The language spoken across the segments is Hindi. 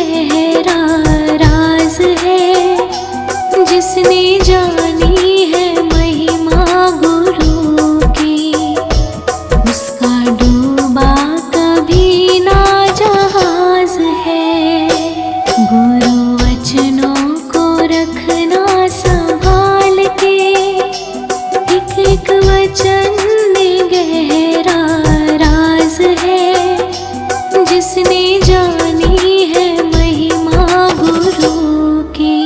गहरा राज है, जिसने जानी है महिमा गुरु की, उसका डूबा कभी ना जहाज है। गुरु वचनों को रखना संभाल के, एक एक वचन में गहरा राज है, जिसने जानी है महिमा गुरु की,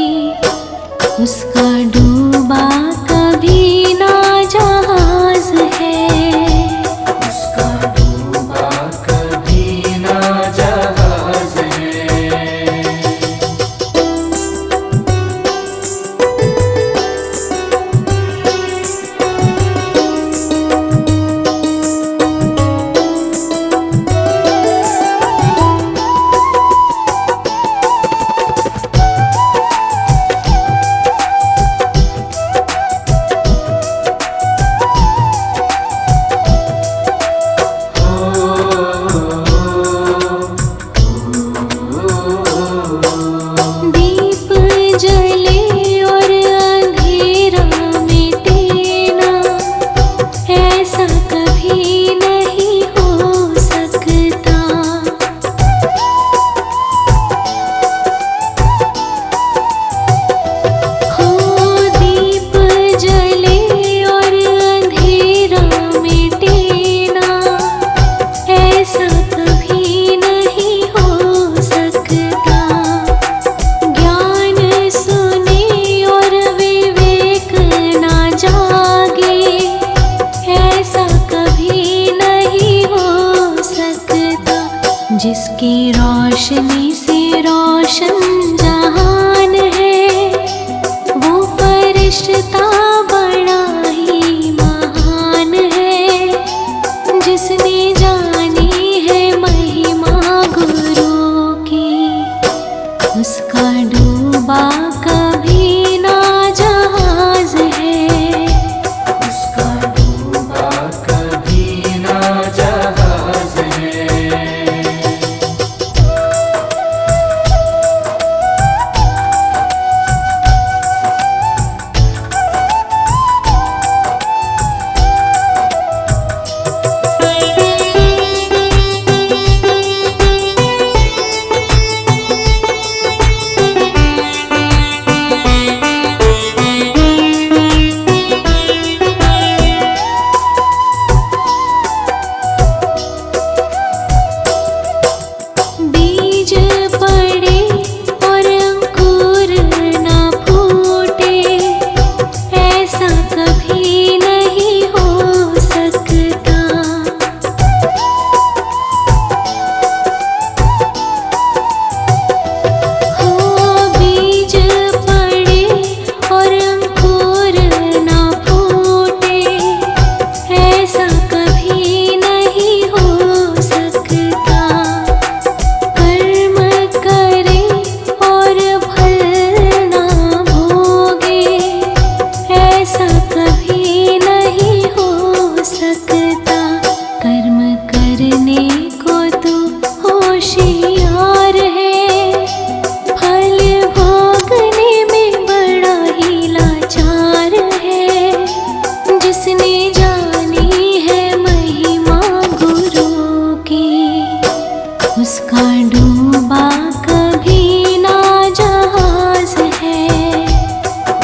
उसका डूबा कभी ना जहाज है। उसका डूबा कभी ना जहाज है। दीप जले और अंधेरा मिटे ना, ऐसा कभी नहीं हो सकता। हो दीप जले और अंधेरा मिटे ना, ऐसा कभी नहीं हो सकता। ज्ञान सुने और विवेक ना जागे, ऐसा कभी नहीं हो सकता। जिसकी रोशनी से रोशन जहान है, वो फरिश्ता बड़ा ही महान है, जिसने जानी है महिमा गुरु की, उसका डूबा कभी ना जहाज है। उसका डूबा कभी ना जहाज है। बीज पड़े और अंकुर ना फूटे, ऐसा कभी नहीं हो सकता। हो बीज पड़े और अंकुर ना फूटे, ऐसा कभी नहीं हो सकता। कर्म करे और फल ना भोगे, ऐसा कभी नहीं हो सकता। कर्म करने को तो होशियार है, फल भोगने में बड़ा ही लाचार है, जिसने जानी है महिमा गुरु की, उसका डूबा कभी ना जहाज है।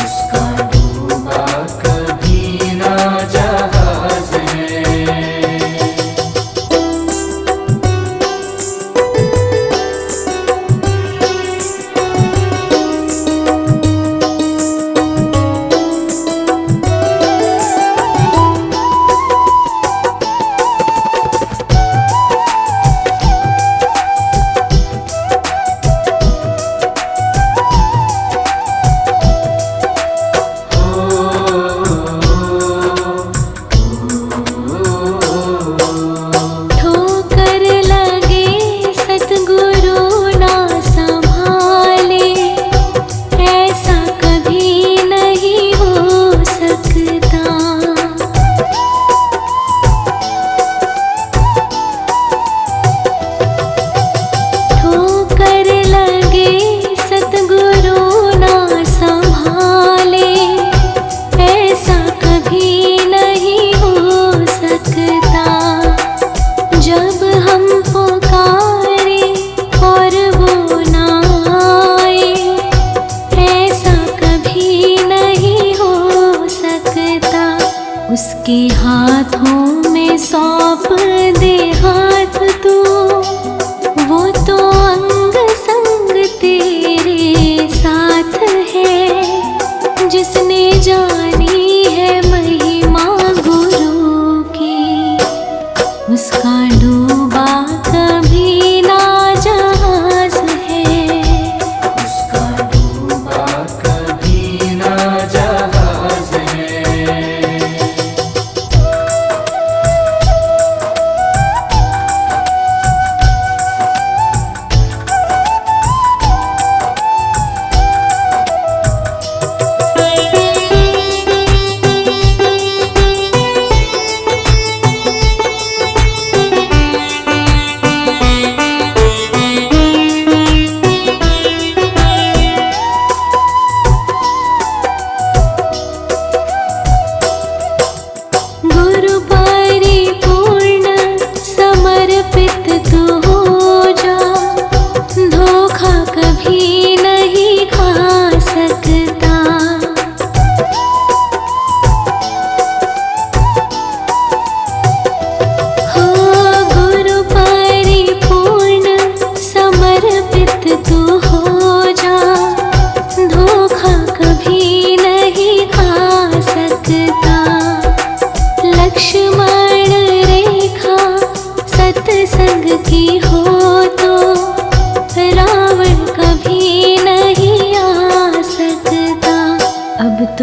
उसका डूबा कभी ना जहाज है।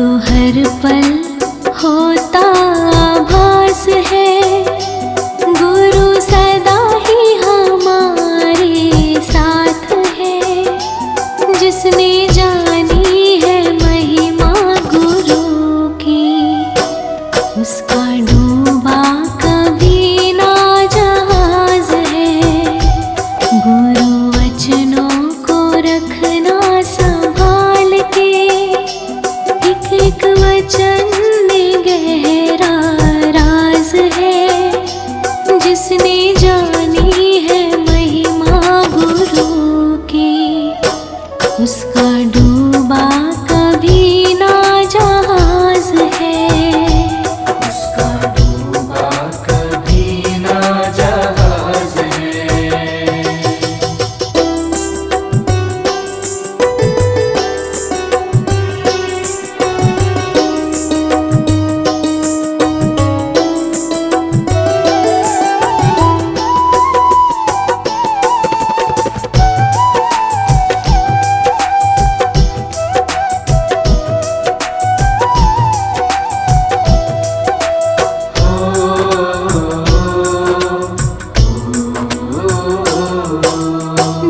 तो हर पल होता आभास है, गुरु सदा ही हमारे साथ है। जिसने जानी है महिमा गुरु की, उसका डूबा कभी ना जहाज है। गुरु वचनों को रखना संभाल के, एक एक वचन में गहरा राज है। जिसने जानी है महिमा गुरु की, उसका डूबा कभी ना जहाज है। उसका डूबा कभी ना जहाज है।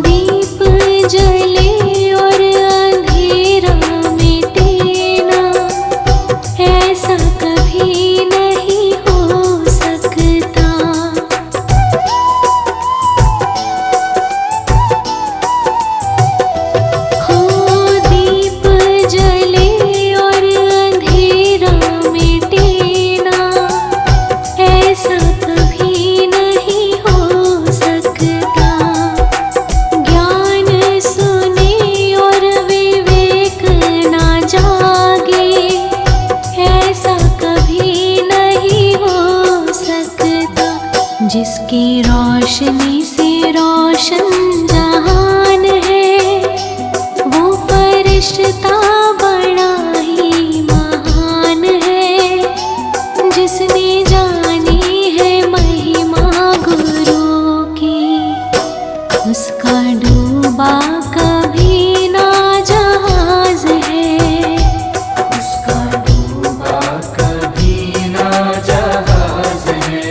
दीप जले और अंधेरा मिटे ना, ऐसा कभी नहीं हो सकता। हो दीप जले और अंधेरा मिटे ना, ऐसा कभी नहीं हो सकता। ज्ञान सुने और विवेक ना जागे, ऐसा कभी नहीं हो सकता। जिसकी रोशनी से रोशन जहान है, वो फरिश्ता बड़ा ही महान है। जिसने जानी है महिमा गुरु की, उसका डूबा कभी ना जहाज है। उसका डूबा कभी ना जहाज है।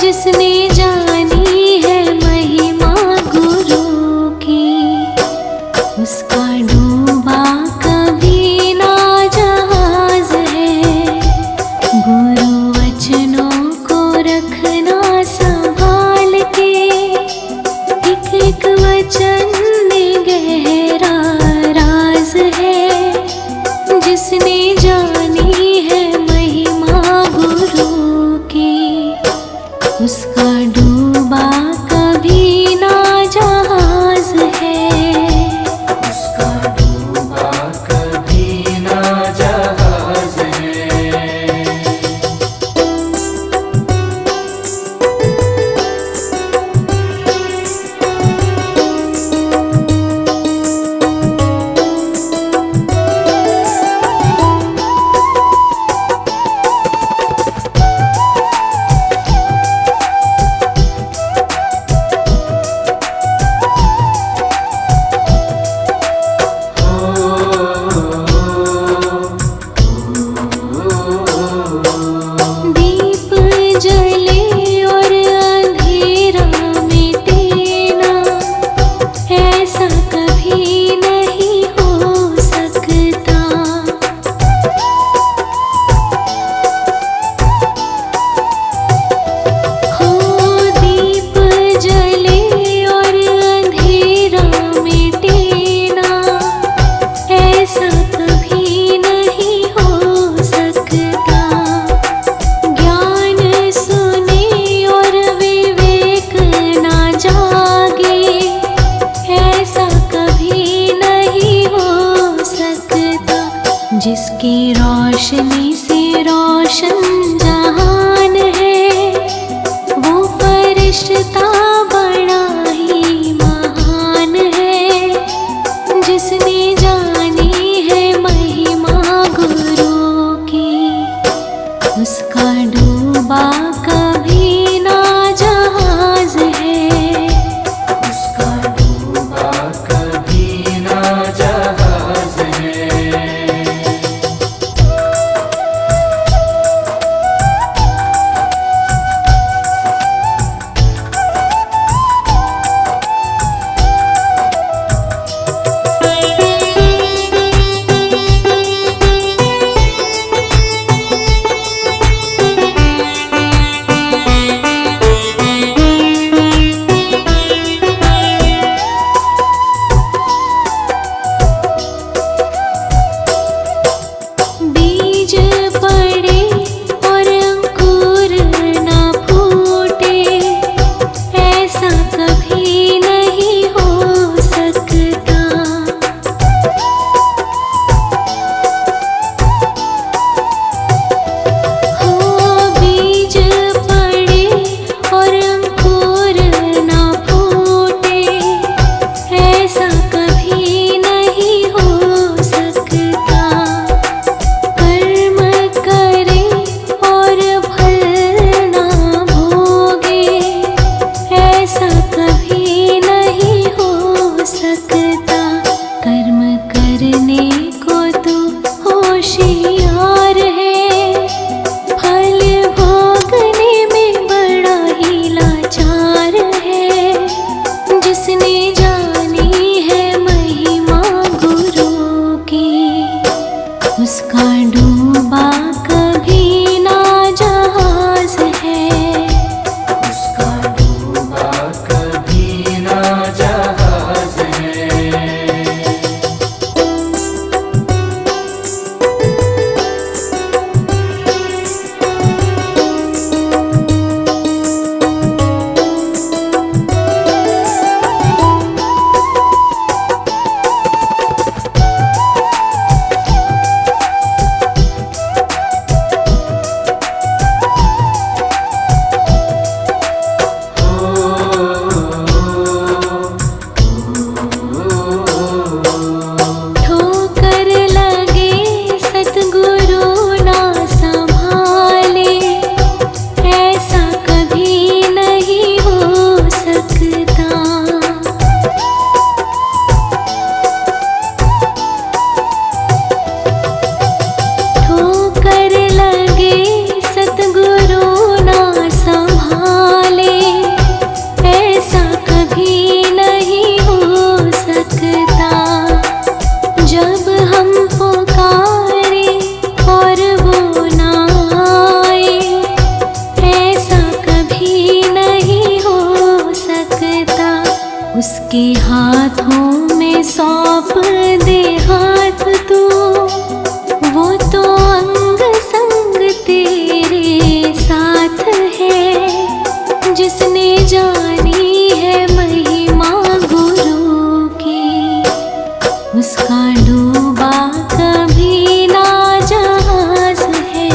जिसने जानी है महिमा गुरु की, उसका डूबा कभी ना जहाज है। गुरु वचनों को रखना संभाल के, एक एक वचन में गहरा राज है। जिसने जानी है महिमा गुरु की, उसका डूबा कभी ना जहाज है। उसका डूबा कभी ना जहाज है। दीप जले और अंधेरा मिटे ना, ऐसा कभी नहीं हो सकता। हो दीप जले और अंधेरा मिटे ना, ऐसा कभी नहीं हो सकता। ज्ञान सुने और विवेक ना जागे, ऐसा कभी नहीं हो सकता। जिसकी रोशनी से रोशन जहान है, वो फरिश्ता बड़ा ही महान है। जिसने जानी है महिमा गुरु की, उसका डूबा कभी ना जहाज है। उसका डूबा कभी ना जहाज है। जिसने जानी है महिमा गुरु की, उसका डूबा कभी ना जहाज है।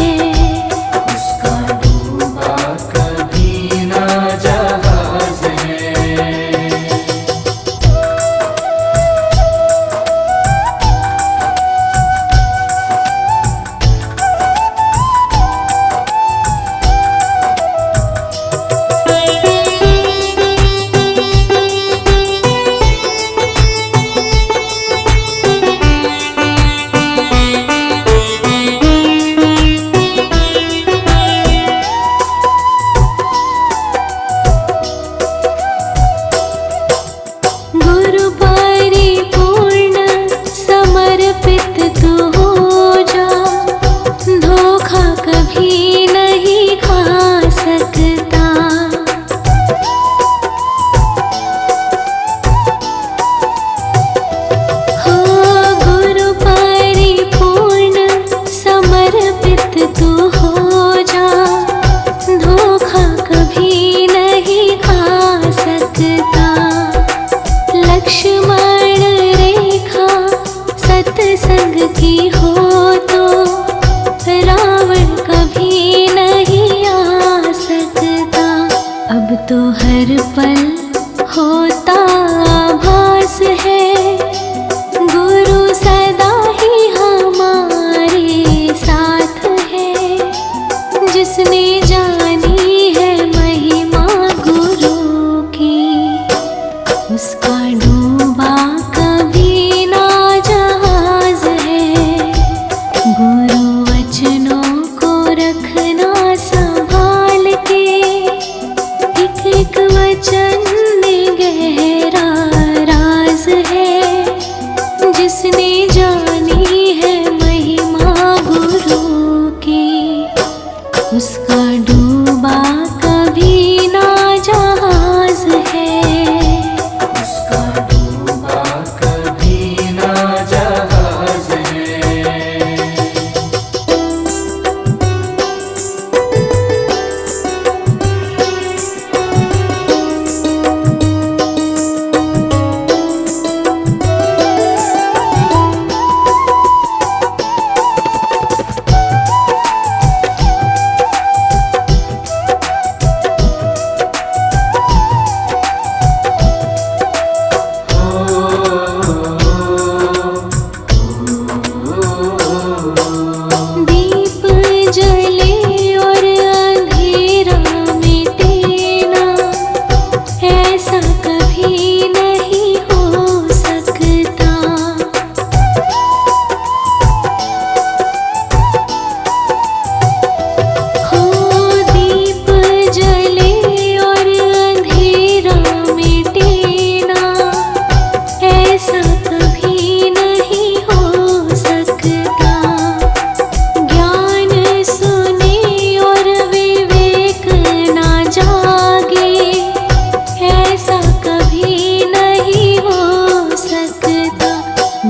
उसका डूबा कभी ना जहाज है। गुरु परिपूर्ण समर्पित तू हो जा, धोखा कभी नहीं खा सकता। हो गुरु परिपूर्ण समर्पित तू हो जा, धोखा कभी नहीं खा सकता। लक्ष्मण रेखा सत्संग की हो तो रावण कभी नहीं आ सकता। अब तो हर पल होता आभास है, गुरु सदा ही हमारे साथ है। जिसने जानी है महिमा गुरु की, उसका डूबा कभी ना जहाज है। गुरु वचनों को रखना संभाल के, एक एक वचन में गहरा राज है। जिसने जानी है महिमा गुरु की, उसका डूबा कभी ना जहाज है। उसका डूबा कभी ना जहाज है। दीप जले और अंधेरा मिटे ना, ऐसा कभी नहीं हो सकता। हो दीप जले और अंधेरा मिटे ना, ऐसा कभी नहीं हो सकता। ज्ञान सुने और विवेक ना जागे, ऐसा कभी नहीं हो सकता।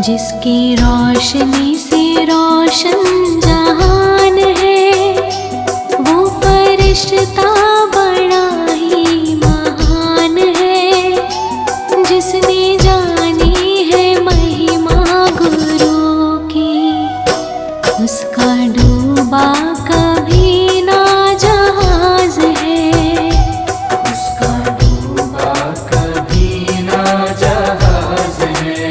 जिसकी रोशनी से रोशन जहान है, वो फरिश्ता बड़ा ही महान है। जिसने जानी है महिमा गुरु की, उसका डूबा कभी ना जहाज है। उसका डूबा कभी ना जहाज है।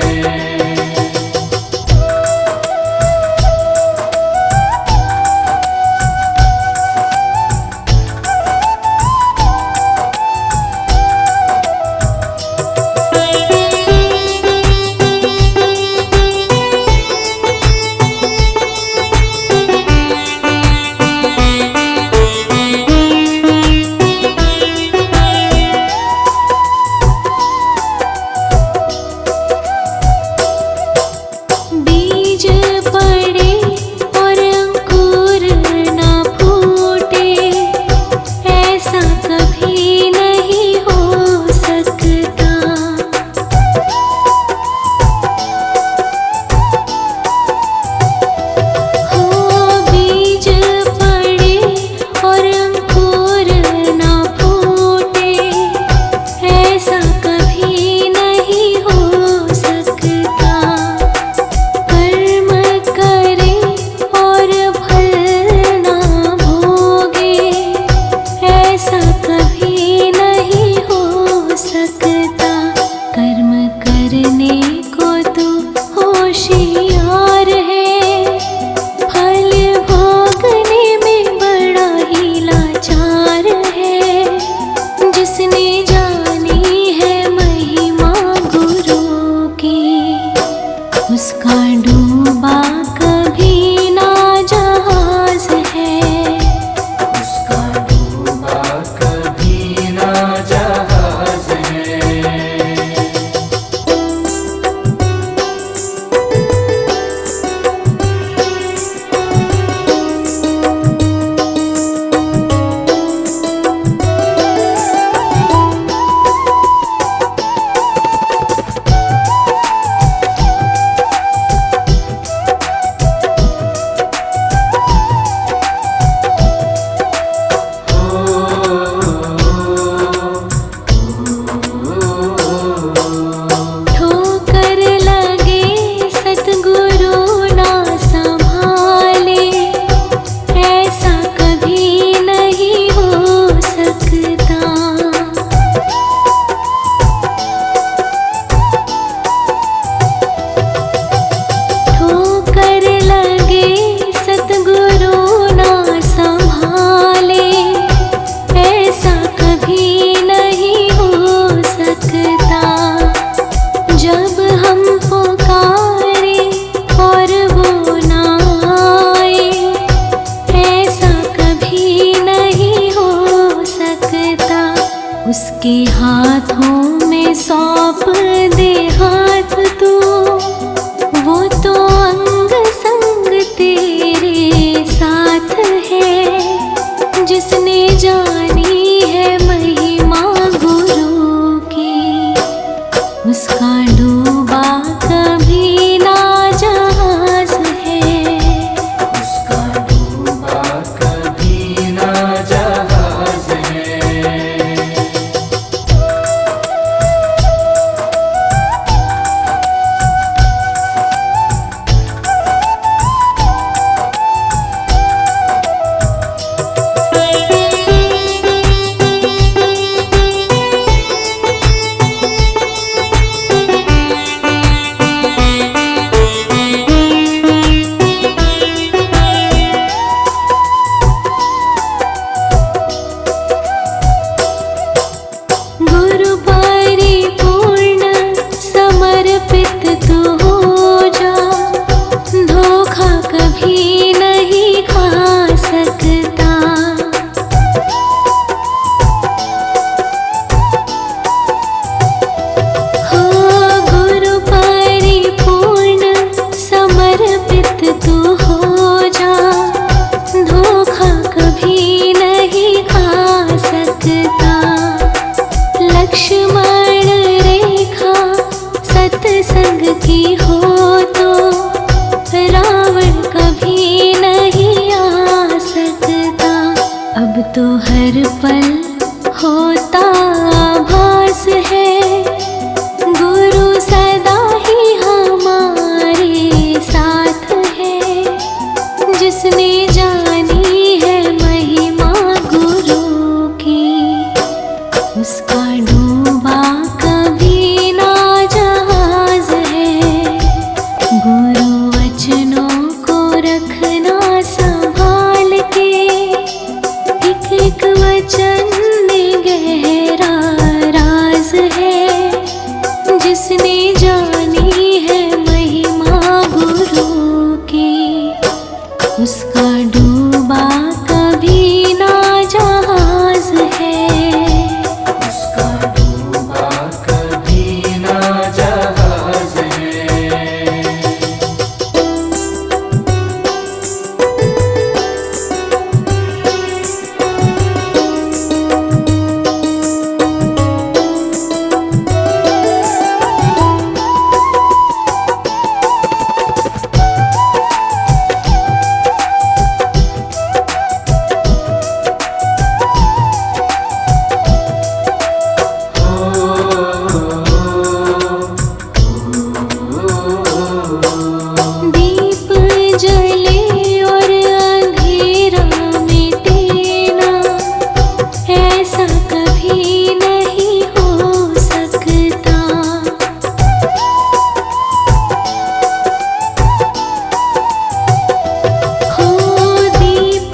कभी नहीं हो सकता। जब हम पुकारे और वो ना आए, ऐसा कभी नहीं हो सकता। उसके हाथों में सौंप दे हाथ तू, वो तो अंग संग तेरे साथ है। जिसने जानी है महिमा गुरु की, उसका डूबा कभी ना जहाज है। उसका डूबा कभी ना जहाज है। गुरु परिपूर्ण समर्पित तू हो जा, धोखा कभी नहीं खा सकता। हो गुरु परिपूर्ण समर्पित तू हो जा, धोखा कभी नहीं खा सकता। लक्ष्मण रेखा सत्संग की हो तो रावण कभी नहीं आ सकता। अब तो हर पल होता आभास है, गुरु सदा ही हमारे साथ है। जिसने जानी है महिमा गुरु की, उसका डूबा कभी ना जहाज है। गुरु वचनों को रखना संभाल के, एक एक वचन में गहरा राज है। जिसने जानी है महिमा गुरु की, उसका डूबा कभी ना जहाज है। उसका डूबा कभी ना जहाज है। दीप जले और अंधेरा मिटे ना, ऐसा कभी नहीं हो सकता। हो दीप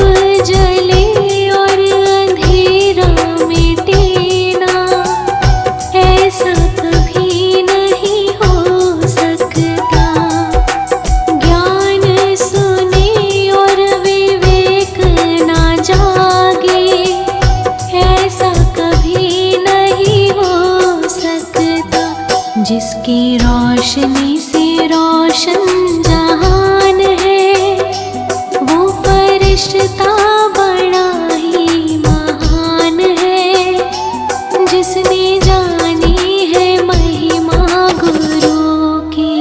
जले और अंधेरा मिटे ना, ऐसा कभी नहीं हो सकता। ज्ञान सुने और विवेक ना जागे, ऐसा कभी नहीं हो सकता। जिसकी रोशनी से रोशन जहान है, वो फरिश्ता बड़ा ही महान है। जिसने जानी है महिमा गुरु की,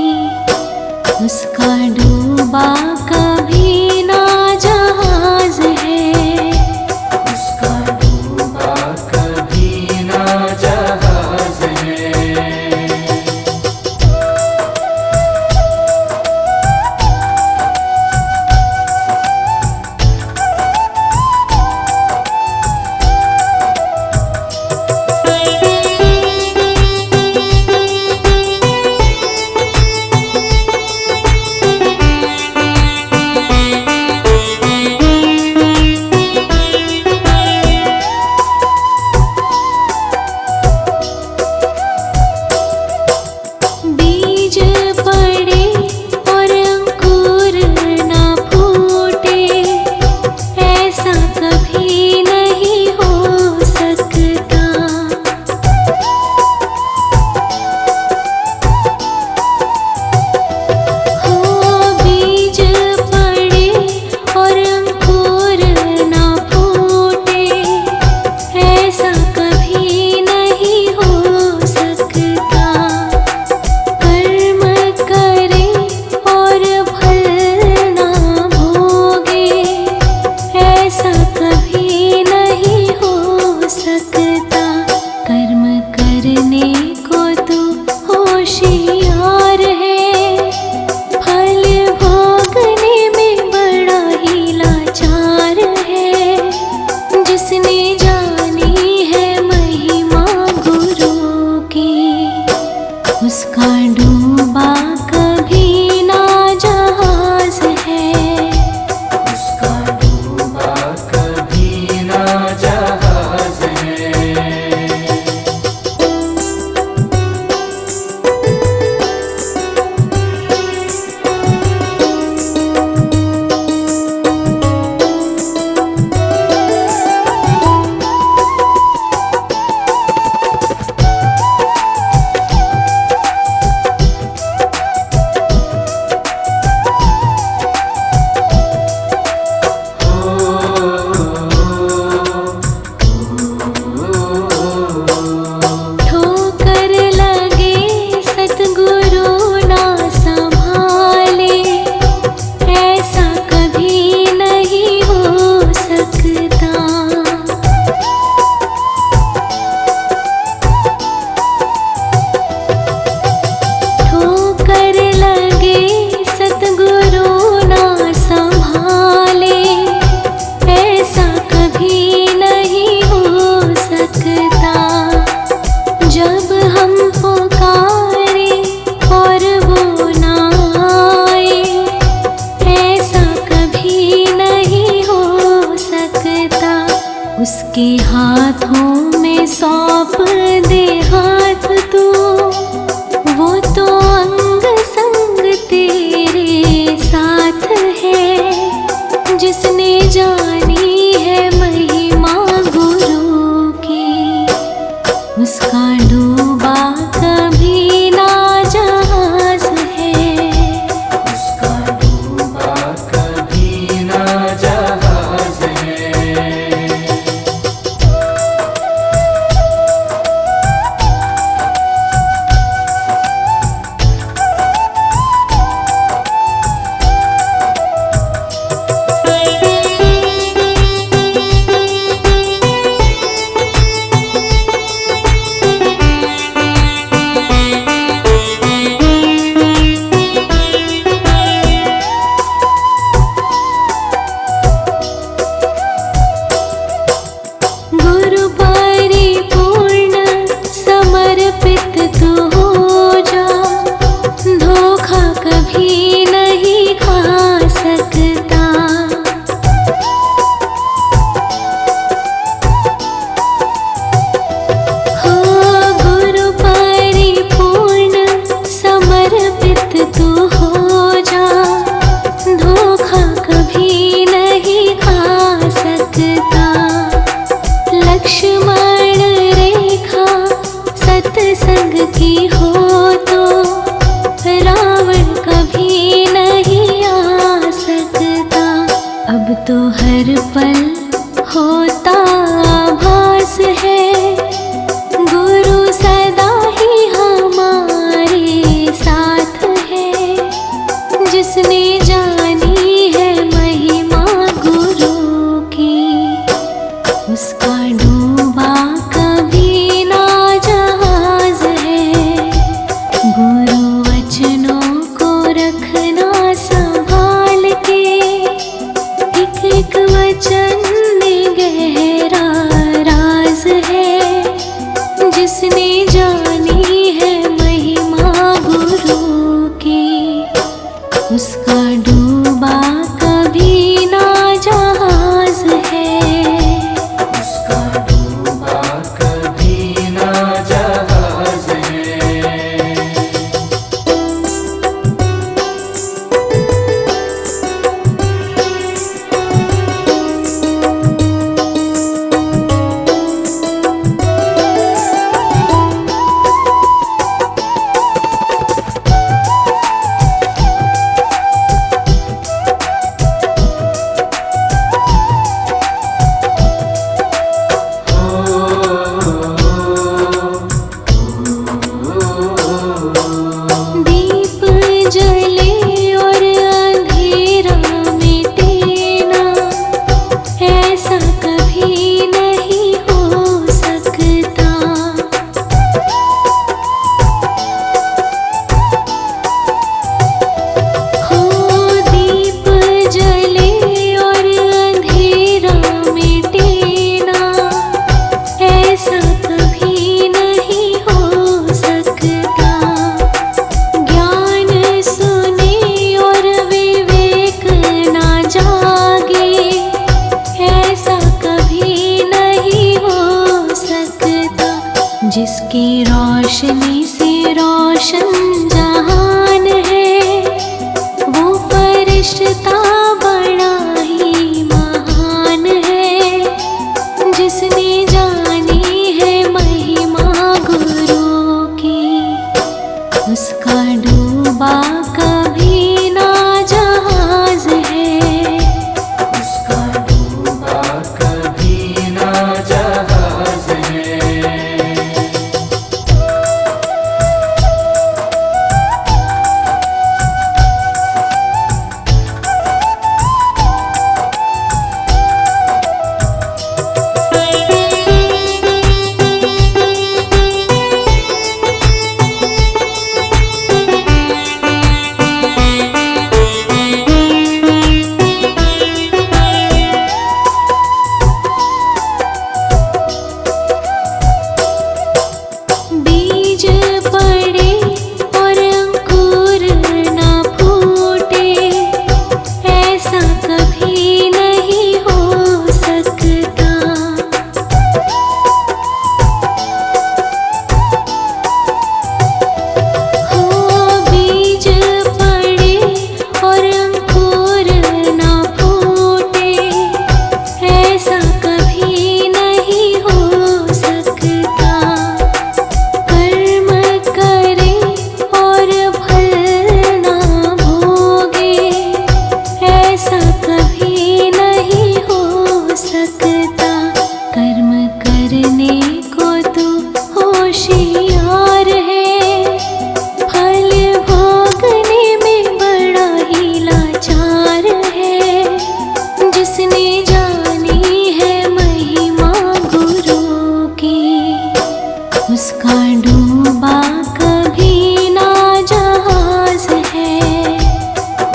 उसका डूबा कभी ना जहाज है। उसका डूबा कभी ना जहाज है। उसका डूबा कभी ना जहाज है। उसका डूबा कभी ना जहाज है। गुरु परिपूर्ण समर्पित तू हो जा, धोखा कभी नहीं खा सकता। हो गुरु परिपूर्ण समर्पित तू हो जा, धोखा कभी नहीं खा सकता। लक्ष्मण रेखा सत्संग की हो तो रावण कभी नहीं आ सकता। अब तो हर पल होता आभास है, गुरु सदा ही हमारे साथ है। जिसने जानी है महिमा गुरु की, उसका डूबा कभी ना जहाज है। गुरु वचनों को रखना संभाल के, एक एक वचन में गहरा राज है। जिसने जानी है महिमा गुरु की, उसका डूबा कभी ना जहाज है। उसका डूबा कभी ना जहाज है। दीप जले और अंधेरा मिटे ना, ऐसा कभी नहीं हो सकता। हो दीप जले और अंधेरा मिटे ना, ऐसा कभी नहीं हो सकता। ज्ञान सुने और विवेक ना जागे, ऐसा कभी नहीं हो सकता। जिसकी रोशनी से रोशन जहान है, वो फरिश्ता बड़ा ही महान है। जिसने जानी है महिमा गुरु की, उसका डूबा कभी ना जहाज है। उसका डूबा कभी ना जहाज है। उसका डूबा कभी ना जहाज है।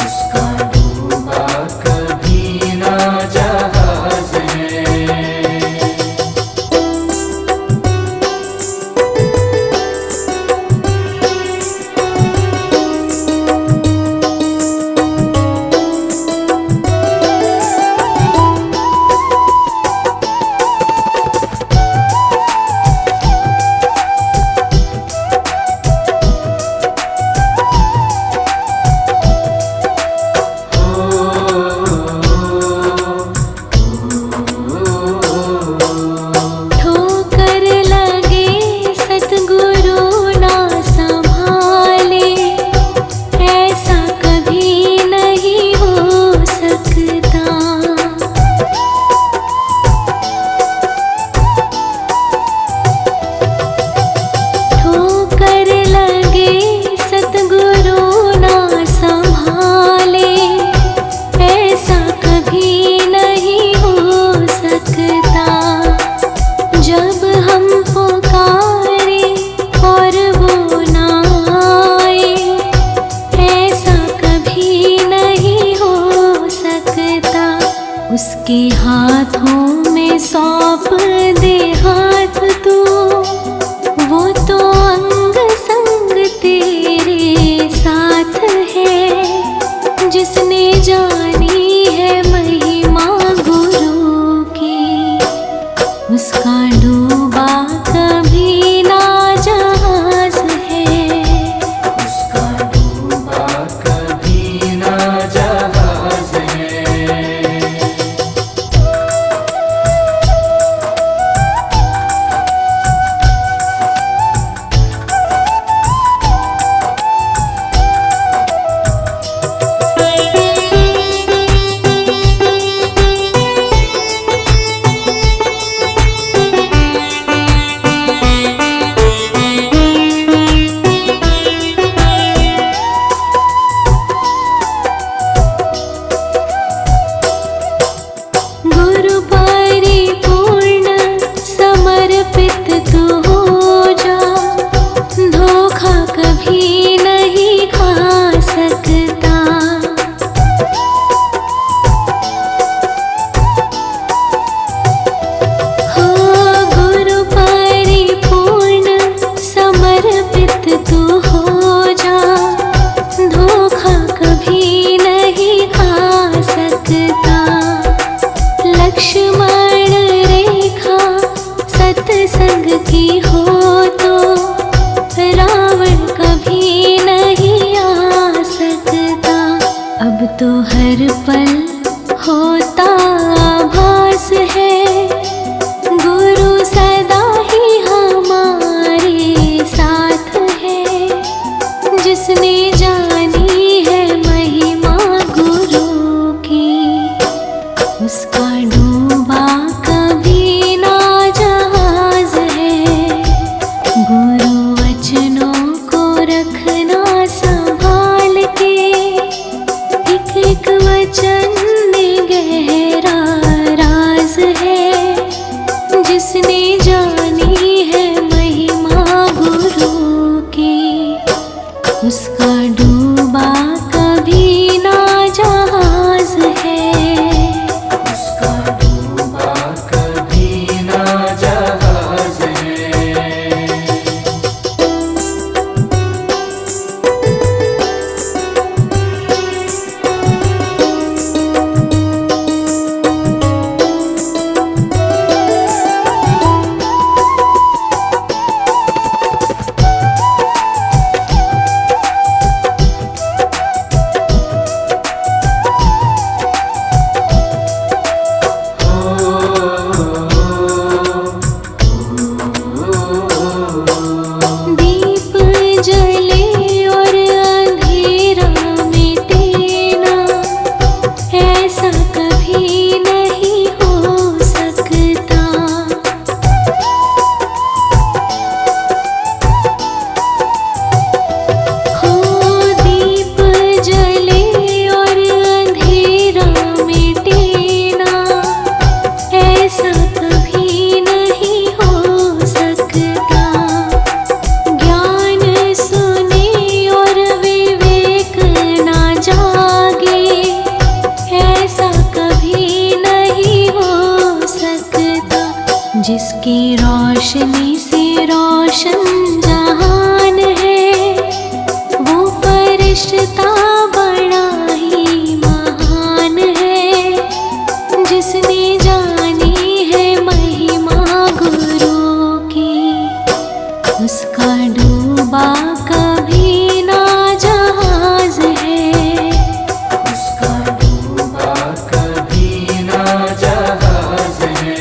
उसका डूबा कभी ना जहाज है। उसका डूबा कभी ना जहाज है, उसका डूबा कभी ना जहाज है।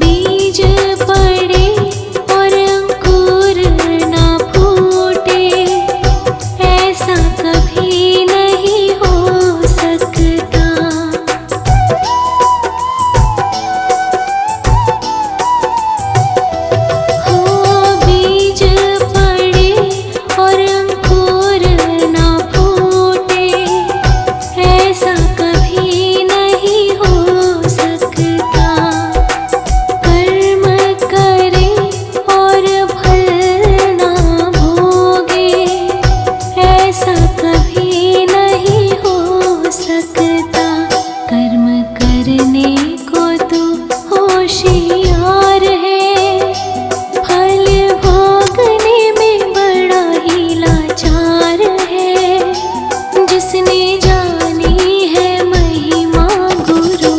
बीज पड़े और अंकुर ना फूटे, ऐसा कभी नहीं हो सकता। हो बीज पड़े और अंकुर ना फूटे, ऐसा कभी नहीं हो सकता। कर्म करे और फल ना भोगे, ऐसा कभी नहीं हो सकता। कर्म करने को तो होशियार है, फल भोगने में बड़ा ही लाचार है। जिसने जानी है महिमा गुरु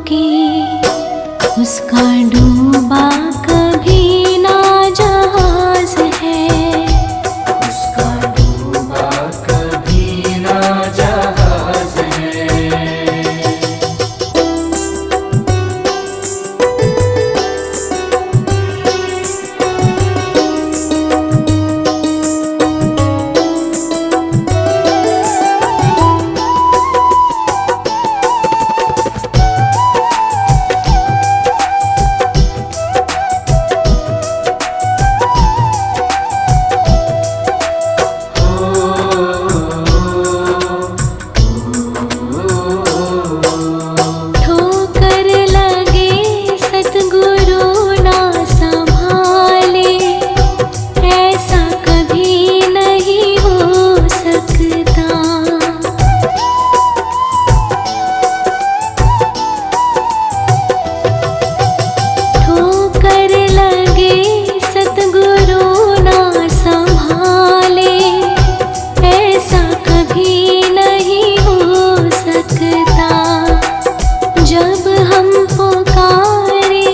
की, उसका डूबा कभी ना जहाज है, उसका डूबा कभी ना जहाज है। ठोकर लगे सतगुरु ना संभाले, ऐसा कभी नहीं हो सकता। ठोकर लगे सतगुरु ना संभाले, ऐसा कभी नहीं हो सकता। जब हम पुकारे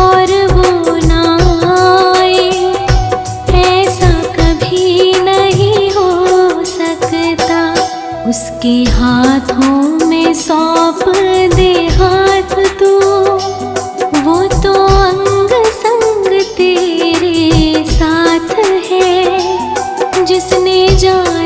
और वो ना आए, ऐसा कभी नहीं हो सकता। उसके हाथों में सौंप दे हाथ तू, वो तो अंग संग तेरे साथ है। जिसने जाना